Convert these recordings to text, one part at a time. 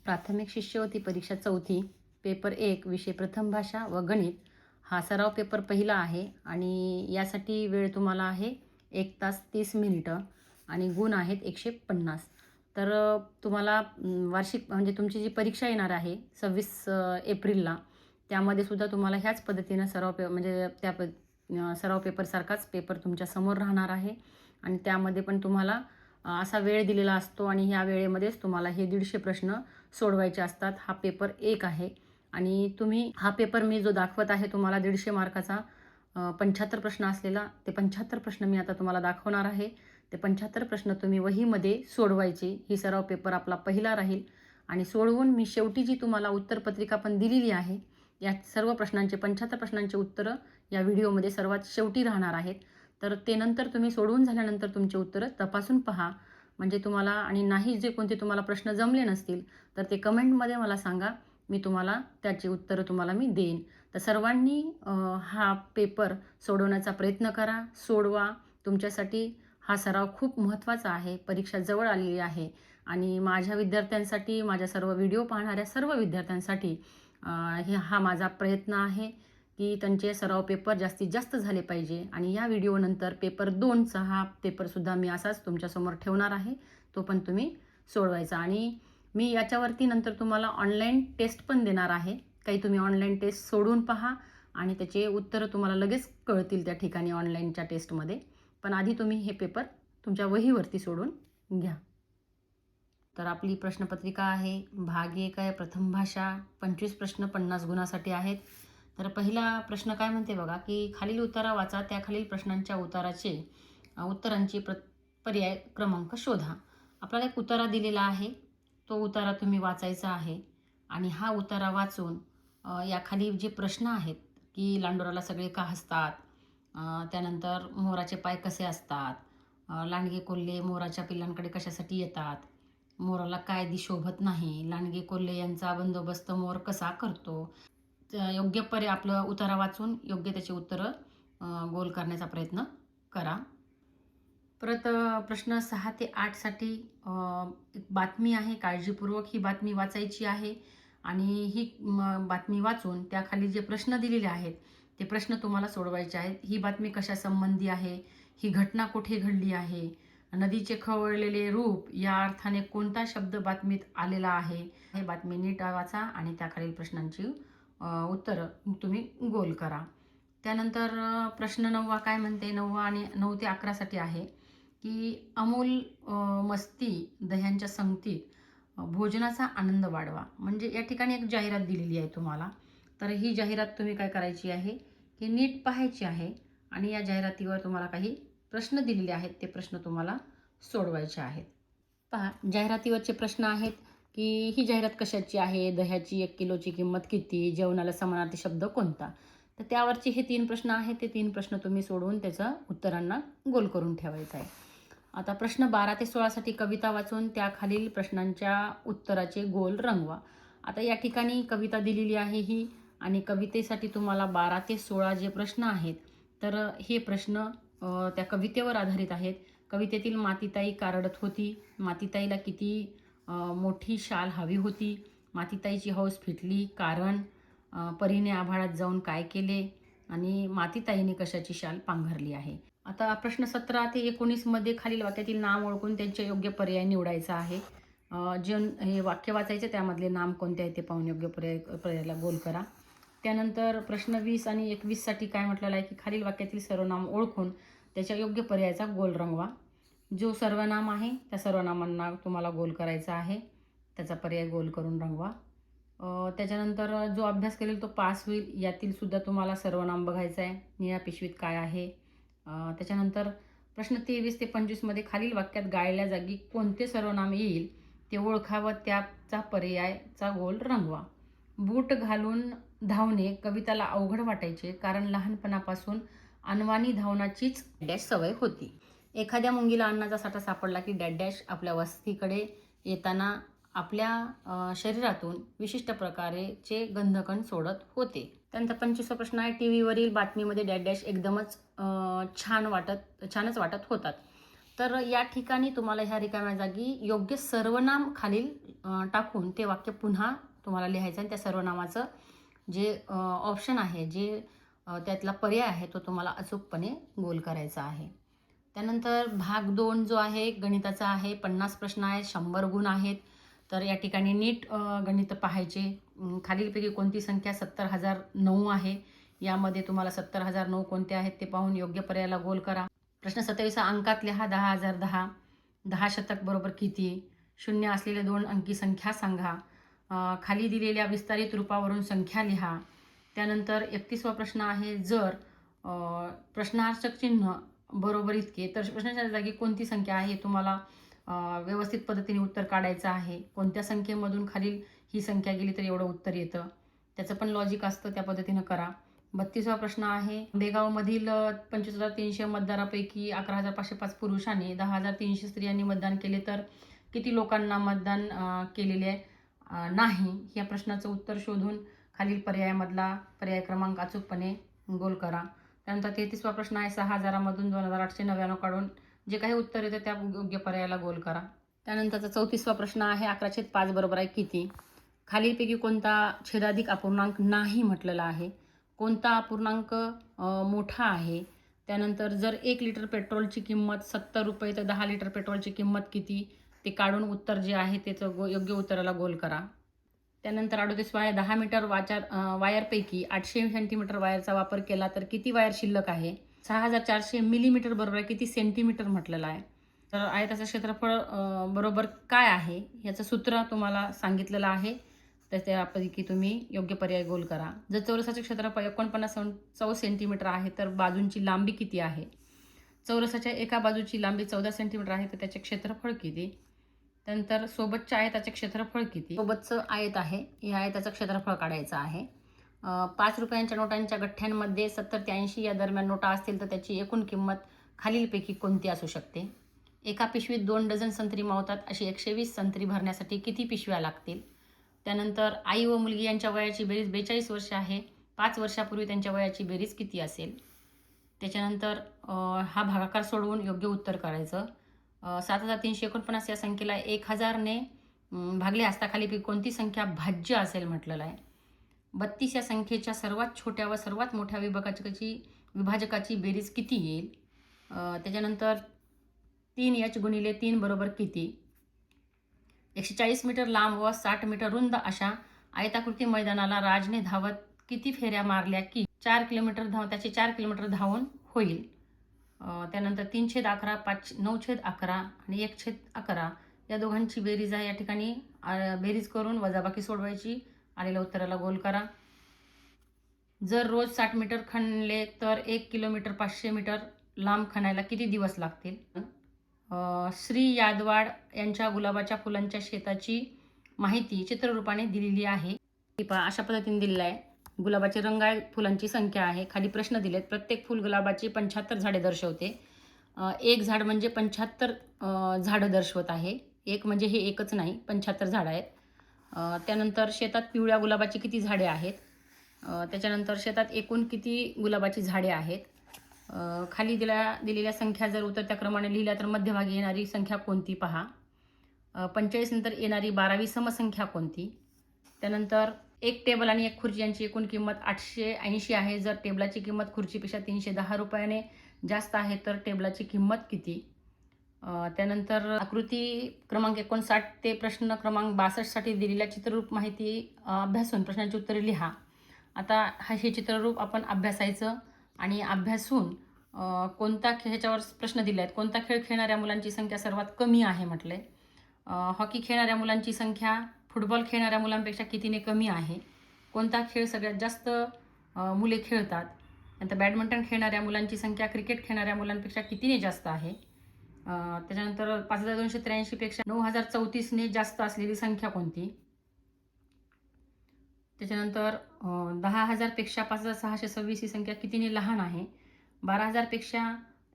प्राथमिक शिष्यवृत्ती परीक्षा चौथी पेपर 1 विषय प्रथम भाषा व गणित हा सराव पेपर पहिला आहे आणि यासाठी वेळ तुम्हाला आहे 1 तास 30 मिनिटं आणि गुण आहेत 150. तर तुम्हाला वार्षिक म्हणजे तुमची जी परीक्षा येणार आहे 26 एप्रिलला, त्यामध्ये सुद्धा तुम्हाला ह्याच पद्धतीनं म्हणजे सराव पेपरसारखाच पेपर तुमच्यासमोर राहणार आहे आणि त्यामध्ये पण तुम्हाला असा वेळ दिलेला असतो आणि ह्या वेळेमध्येच तुम्हाला हे 150 प्रश्न सोडवायचे असतात. हा पेपर 1 आहे आणि तुम्ही हा पेपर मी जो दाखवत आहे तुम्हाला 150 मार्काचा 75 प्रश्न असलेला, ते 75 प्रश्न मी आता तुम्हाला दाखवणार आहे. ते 75 प्रश्न तुम्ही वहीमध्ये सोडवायचे. ही सराव पेपर आपला पहिला राहील आणि सोडवून मी शेवटी जी तुम्हाला उत्तरपत्रिका पण दिलेली आहे, या सर्व प्रश्नांचे 75 प्रश्नांचे उत्तरं या व्हिडिओमध्ये सर्वात शेवटी राहणार आहेत. तर ते नंतर तुम्ही सोडवून झाल्यानंतर तुमचे उत्तरं तपासून पहा. म्हणजे तुम्हाला आणि नाही जे कोणते तुम्हाला प्रश्न जमले नसतील तर ते कमेंटमध्ये मला सांगा. मी तुम्हाला त्याची उत्तरं तुम्हाला मी देईन. तर सर्वांनी हा पेपर सोडवण्याचा प्रयत्न करा, सोडवा. तुमच्यासाठी हा सराव खूप महत्त्वाचा आहे. परीक्षा जवळ आलेली आहे आणि माझ्या विद्यार्थ्यांसाठी, माझ्या सर्व व्हिडिओ पाहणाऱ्या सर्व विद्यार्थ्यांसाठी हा माझा प्रयत्न आहे की त्यांचे सराव पेपर जास्तीत जास्त झाले पाहिजे आणि या व्हिडिओनंतर पेपर 2चा हा पेपरसुद्धा मी असाच तुमच्यासमोर ठेवणार आहे. तो पण तुम्ही सोडवायचा आणि मी याच्यावरती नंतर तुम्हाला ऑनलाईन टेस्ट पण देणार आहे. काही तुम्ही ऑनलाईन टेस्ट सोडून पहा आणि त्याचे उत्तरं तुम्हाला लगेच कळतील त्या ठिकाणी ऑनलाईनच्या टेस्टमध्ये. पण आधी तुम्ही हे पेपर तुमच्या वहीवरती सोडून घ्या. तर आपली प्रश्नपत्रिका आहे. भाग 1 आहे प्रथम भाषा. 25 प्रश्न 50 गुणासाठी आहेत. तर पहिला प्रश्न काय म्हणते बघा, की खालील उतारा वाचा. त्या खालील प्रश्नांच्या उत्तरांची पर्याय क्रमांक शोधा. आपल्याला एक उतारा दिलेला आहे. तो उतारा तुम्ही वाचायचा आहे आणि हा उतारा वाचून याखाली जे प्रश्न आहेत, की लांडोराला सगळे का हसतात? त्यानंतर मोराचे पाय कसे असतात? लांडगे कोल्हे मोराच्या पिल्लांकडे कशासाठी येतात? मोराला काय शोभत नाही? लांडगे कोल्हे यांचा बंदोबस्त मोर कसा करतो? योग्य आपलं उतारा वाचून योग्य त्याची उत्तरं गोल करण्याचा प्रयत्न करा. परत प्रश्न 6 ते 8 साठी एक बातमी आहे. काळजीपूर्वक ही बातमी वाचायची आहे आणि ही बातमी वाचून त्याखाली जे प्रश्न दिलेले आहेत ते प्रश्न तुम्हाला सोडवायचे आहेत. ही बातमी कशासंबंधी आहे? ही घटना कुठे घडली आहे? नदीचे खवळलेले रूप या अर्थाने कोणता शब्द बातमीत आलेला आहे? हे बातमी नीट वाचा आणि त्याखालील प्रश्नांची उत्तरं तुम्ही गोल करा. त्यानंतर प्रश्न 9 काय म्हणते? 9 आणि 9 ते 11 साठी आहे, की अमूल मस्ती दह्यांच्या संगतीत भोजनाचा आनंद वाढवा. म्हणजे या ठिकाणी एक जाहिरात दिलेली आहे तुम्हाला. तर ही जाहिरात तुम्ही काय करायची आहे, की नीट पाहायची आहे आणि या जाहिरातीवर तुम्हाला काही प्रश्न दिलेले आहेत. ते प्रश्न तुम्हाला सोडवायचे आहेत. पहा, जाहिरातीवरचे प्रश्न आहेत, की ही जाहिरात कशाची आहे? दह्याची 1 किलोची किंमत किती? जेवणाला समानार्थी शब्द कोणता? तर त्यावरचे हे 3 प्रश्न आहेत. ते 3 प्रश्न तुम्ही सोडवून त्याचं उत्तरांना गोल करून ठेवायचं आहे. आता प्रश्न 12 ते 16 साठी कविता वाचून त्याखालील प्रश्नांच्या उत्तराचे गोल रंगवा. आता या ठिकाणी कविता दिलेली आहे ही आणि कवितेसाठी तुम्हाला 12 ते 16 जे प्रश्न आहेत, तर हे प्रश्न त्या कवितेवर आधारित आहेत. कवितेतील मातीताई का रडत होती? मातीताईला किती मोठी शाल हवी होती? मातीताईची हौस फिटली कारण? परीने आभाळात जाऊन काय केले? आणि मातीताईने कशाची शाल पांघरली आहे? आता प्रश्न 17 ते 19 मध्ये खालील वाक्यातील नाम ओळखून त्यांचे योग्य पर्याय निवडायचा आहे. जे हे वाक्य वाचायचे त्यामधले नाम कोणते आहे ते पाहून योग्य पर्यायाला गोल करा. त्यानंतर प्रश्न 20 आणि 21 साठी काय म्हटलेलं आहे, की खालील वाक्यातील सर्वनाम ओळखून त्याच्या योग्य पर्यायाचा गोल रंगवा. जो सर्वनाम आहे त्या सर्वनामांना तुम्हाला गोल करायचा आहे. त्याचा पर्याय गोल करून रंगवा. त्याच्यानंतर जो अभ्यास करेल तो पास होईल. यातील सुद्धा तुम्हाला सर्वनाम बघायचं आहे. निळ्या पिशवीत काय आहे? त्याच्यानंतर प्रश्न 23 ते 25 मध्ये खालील वाक्यात गाळल्या जागी कोणते सर्वनाम येईल ते ओळखा व त्याचा पर्यायचा गोल रंगवा. बूट घालून धावणे कविताला अवघड वाटायचे कारण लहानपणापासून अनवाणी धावण्याचीच डॅश सवय होती. एखाद्या मुंगीला अन्नाचा साठा सापडला की डॅश आपल्या वस्तीकडे येताना आपल्या शरीरातून विशिष्ट प्रकारचे गंधकण सोडत होते. त्यानंतर 25वा प्रश्न आहे, टी व्हीवरील बातमीमध्ये डॅश एकदमच छानच वाटत होतात. तर या ठिकाणी तुम्हाला ह्या रिकाम्या जागी योग्य सर्वनाम खालील टाकून ते वाक्य पुन्हा तुम्हाला लिहायचं आणि त्या सर्वनामाचं जे ऑप्शन आहे, जे त्यातला पर्याय आहे तो तुम्हाला अचूकपणे गोल करायचा आहे. त्यानंतर भाग 2 जो आहे गणिताचा आहे. 50 प्रश्न आहेत, 100 गुण आहेत. तर या ठिकाणी नीट गणित पाहायचे. खालीलपैकी कोणती संख्या 70,009 आहे. यामध्ये तुम्हाला 70,009 कोणते आहेत ते पाहून योग्य पर्यायाला गोल करा. प्रश्न 27 अंकात लिहा 10,010. 10 शतक बरोबर किती? शून्य असलेल्या 2 अंकी संख्या सांगा. खाली दिलेल्या विस्तारित रूपावरून संख्या लिहा. त्यानंतर 31वा प्रश्न आहे, जर प्रश्नार्थक चिन्ह बरोबर इतके तर प्रश्नाच्या जागी कोणती संख्या आहे तुम्हाला व्यवस्थित पद्धतीने उत्तर काढायचं आहे. कोणत्या संख्येमधून खालील ही संख्या गेली तर एवढं उत्तर येतं. त्याचं पण लॉजिक असतं, त्या पद्धतीनं करा. 32वा प्रश्न आहे, आंबेगावमधील 25,300 मतदारापैकी 11,505 पुरुषांनी 10,300 स्त्रियांनी मतदान केले तर किती लोकांना मतदान केलेले नाही. या प्रश्नाचं उत्तर शोधून खालील पर्यायामधला पर्याय क्रमांक अचूकपणे गोल करा. त्यानंतर 33वा प्रश्न आहे, 6,000मधून 2,899 काढून जे काही उत्तर येतं त्या योग्य पर्यायाला गोल करा. त्यानंतरचा 34वा प्रश्न आहे, 11/5 बरोबर आहे किती? खालीलपैकी कोणता छेदाधिक अपूर्णांक नाही म्हटलेला आहे? कोणता अपूर्णांक मोठा आहे? त्यानंतर जर 1 लिटर पेट्रोलची किंमत 70 रुपये तर 10 लिटर पेट्रोलची किंमत किती? ते काढून उत्तर जे आहे त्याचं योग्य उत्तराला गोल करा. त्यानंतर 38 आहे, 10 मीटर वायरपैकी 800 सेंटीमीटर वायरचा वापर केला तर किती वायर शिल्लक आहे? 6,400 मिलीमीटर बरोबर आहे किती सेंटीमीटर म्हटलेलं आहे. तर आयताचं क्षेत्रफळ बरोबर काय आहे याचं सूत्र तुम्हाला सांगितलेलं आहे. तर त्यापैकी तुम्ही योग्य पर्याय गोल करा. जर चौरसाचे क्षेत्रफळ 49 सेंटीमीटर आहे तर बाजूंची लांबी किती आहे? चौरसाच्या एका बाजूची लांबी 14 सेंटीमीटर आहे तर त्याचे क्षेत्रफळ किती? त्यानंतर सोबतच्या आयताचे क्षेत्रफळ किती? सोबतचं आयत आहे, या आयताचं क्षेत्रफळ काढायचं आहे. 5 रुपयांच्या नोटांच्या गठ्ठ्यांमध्ये 70 ते 80 या दरम्यान नोटा असतील तर त्याची एकूण किंमत खालीलपैकी कोणती असू शकते? एका पिशवीत 2 डझन संत्री मावतात अशी 120 संत्री भरण्यासाठी किती पिशव्या लागतील? त्यानंतर आई व मुलगी यांच्या वयाची बेरीज 42 वर्ष आहे. 5 वर्षापूर्वी त्यांच्या वयाची बेरीज किती असेल? त्याच्यानंतर हा भागाकार सोडवून योग्य उत्तर करायचं. 7,349 या संख्येला 1,000ने भागले असता खालीपैकी कोणती संख्या भाज्य असेल म्हटलेलं आहे. 32 या संख्येच्या सर्वात छोट्या व सर्वात मोठ्या विभाजकाची बेरीज किती येईल? त्याच्यानंतर 3h गुणिले 3 बरोबर किती? 140 मीटर लांब व 60 मीटर रुंद अशा आयताकृती मैदानाला राजने धावत किती फेऱ्या मारल्या की 4 किलोमीटर त्याचे 4 किलोमीटर धावून होईल? त्यानंतर 3/11, 9/11 आणि 1/11 या दोघांची बेरीज आहे. या ठिकाणी बेरीज करून वजाबाकी सोडवायची. आलेल्या उत्तराला गोल करा. जर रोज 60 मीटर खणले तर 1 किलोमीटर 500 मीटर लांब खणायला किती दिवस लागतील? श्री यादवाड यांच्या गुलाबाच्या फुलांच्या शेताची माहिती चित्ररूपाने दिलेली आहे. अशा पद्धतीने दिलेलं आहे. गुलाबाचे रंग आहे, फुलांची संख्या आहे. खाली प्रश्न दिलेत. प्रत्येक फुल गुलाबाची 75 झाडे दर्शवते. एक झाड म्हणजे 75 झाडं दर्शवत आहे. एक म्हणजे हे एकच नाही, 75 झाडं आहेत. त्यानंतर शेतात पिवळ्या गुलाबाची किती झाडे आहेत? त्याच्यानंतर शेतात एकूण किती गुलाबाची झाडे आहेत? खाली दिलेल्या संख्या जर उतरत्या क्रमाने लिहिल्या तर मध्यभागी येणारी संख्या कोणती पहा. 45 नंतर येणारी 12वी समसंख्या कोणती? त्यानंतर एक टेबल आणि एक खुर्ची यांची एकूण किंमत 880 आहे. जर टेबलाची किंमत खुर्चीपेक्षा 310 रुपयाने जास्त आहे तर टेबलाची किंमत किती? त्यानंतर आकृती क्रमांक 59 ते प्रश्न क्रमांक 62 साठी दिलेल्या चित्ररूप माहिती अभ्यासून प्रश्नांची उत्तरे लिहा. आता हे चित्ररूप आपण अभ्यासायचं आणि अभ्यासून कोणता ह्याच्यावर प्रश्न दिले आहेत. कोणता खेळ खेळणाऱ्या मुलांची संख्या सर्वात कमी आहे म्हटले. हॉकी खेळणाऱ्या मुलांची संख्या फुटबॉल खेळणाऱ्या मुलांपेक्षा कितीने कमी आहे? कोणता खेळ सगळ्यात जास्त मुले खेळतात? नंतर बॅडमिंटन खेळणाऱ्या मुलांची संख्या क्रिकेट खेळणाऱ्या मुलांपेक्षा कितीने जास्त आहे? त्याच्यानंतर 5,283 पेक्षा 9,034ने जास्त असलेली संख्या कोणती? त्याच्यानंतर 10,000 पेक्षा 5,626 ही संख्या कितीने लहान आहे? 12,000 पेक्षा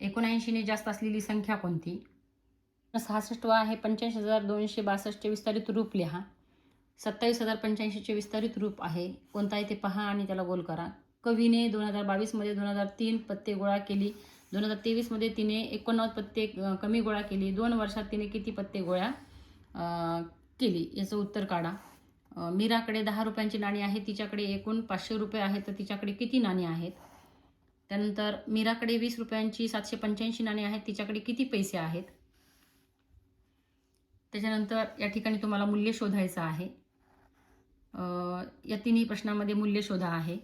79ने जास्त असलेली संख्या कोणती? 66 आहे 85,262चे विस्तारित रूप लिहा. 27,085चे विस्तारित रूप आहे. कोणता आहे ते पहा आणि त्याला गोल करा. कवीने 2022 मध्ये 2003 पत्ते गोळा केली 2023मध्ये तिने 89 पत्ते कमी गोळा केली. 2 वर्षात तिने किती पत्ते गोळा केली? याचं उत्तर काढा. मीराकडे 10 रुपयांची नाणी आहेत, तिच्याकडे एकूण 500 रुपये आहेत, तर तिच्याकडे किती नाणी आहेत? त्यानंतर मीराकडे 20 रुपयांची 785 नाणी आहेत, तिच्याकडे किती पैसे आहेत? त्याच्यानंतर या ठिकाणी तुम्हाला मूल्य शोधायचं आहे. या तिन्ही प्रश्नामध्ये मूल्य शोधा आहे.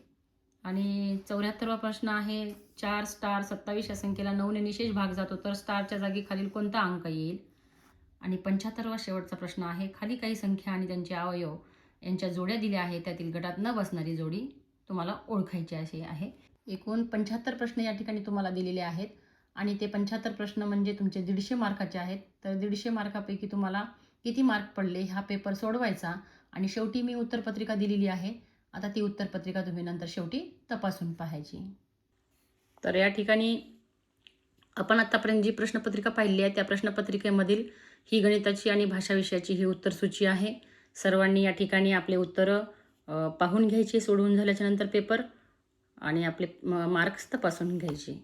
आणि 74वा प्रश्न आहे, 4 स्टार 27 या संख्येला 9ने निशेष भाग जातो, तर स्टारच्या जागी खालील कोणता अंक येईल? आणि 75वा शेवटचा प्रश्न आहे, खाली काही संख्या आणि त्यांचे अवयव यांच्या जोड्या दिल्या आहेत, त्यातील गटात न बसणारी जोडी तुम्हाला ओळखायची अशी आहे. एकूण 75 प्रश्न या ठिकाणी तुम्हाला दिलेले आहेत आणि ते 75 प्रश्न म्हणजे तुमचे 150 मार्काचे आहेत. तर 150 मार्कापैकी तुम्हाला किती मार्क पडले हा पेपर सोडवायचा आणि शेवटी मी उत्तरपत्रिका दिलेली आहे. आता ती उत्तरपत्रिका तुम्ही नंतर शेवटी तपासून पाहायची. तर या ठिकाणी आपण आतापर्यंत जी प्रश्नपत्रिका पाहिली आहे त्या प्रश्नपत्रिकेमधील ही गणिताची आणि भाषा विषयाची ही उत्तरसूची आहे. सर्वांनी या ठिकाणी आपले उत्तरं पाहून घ्यायची सोडवून झाल्याच्या नंतर पेपर आणि आपले मार्क्स तपासून घ्यायचे.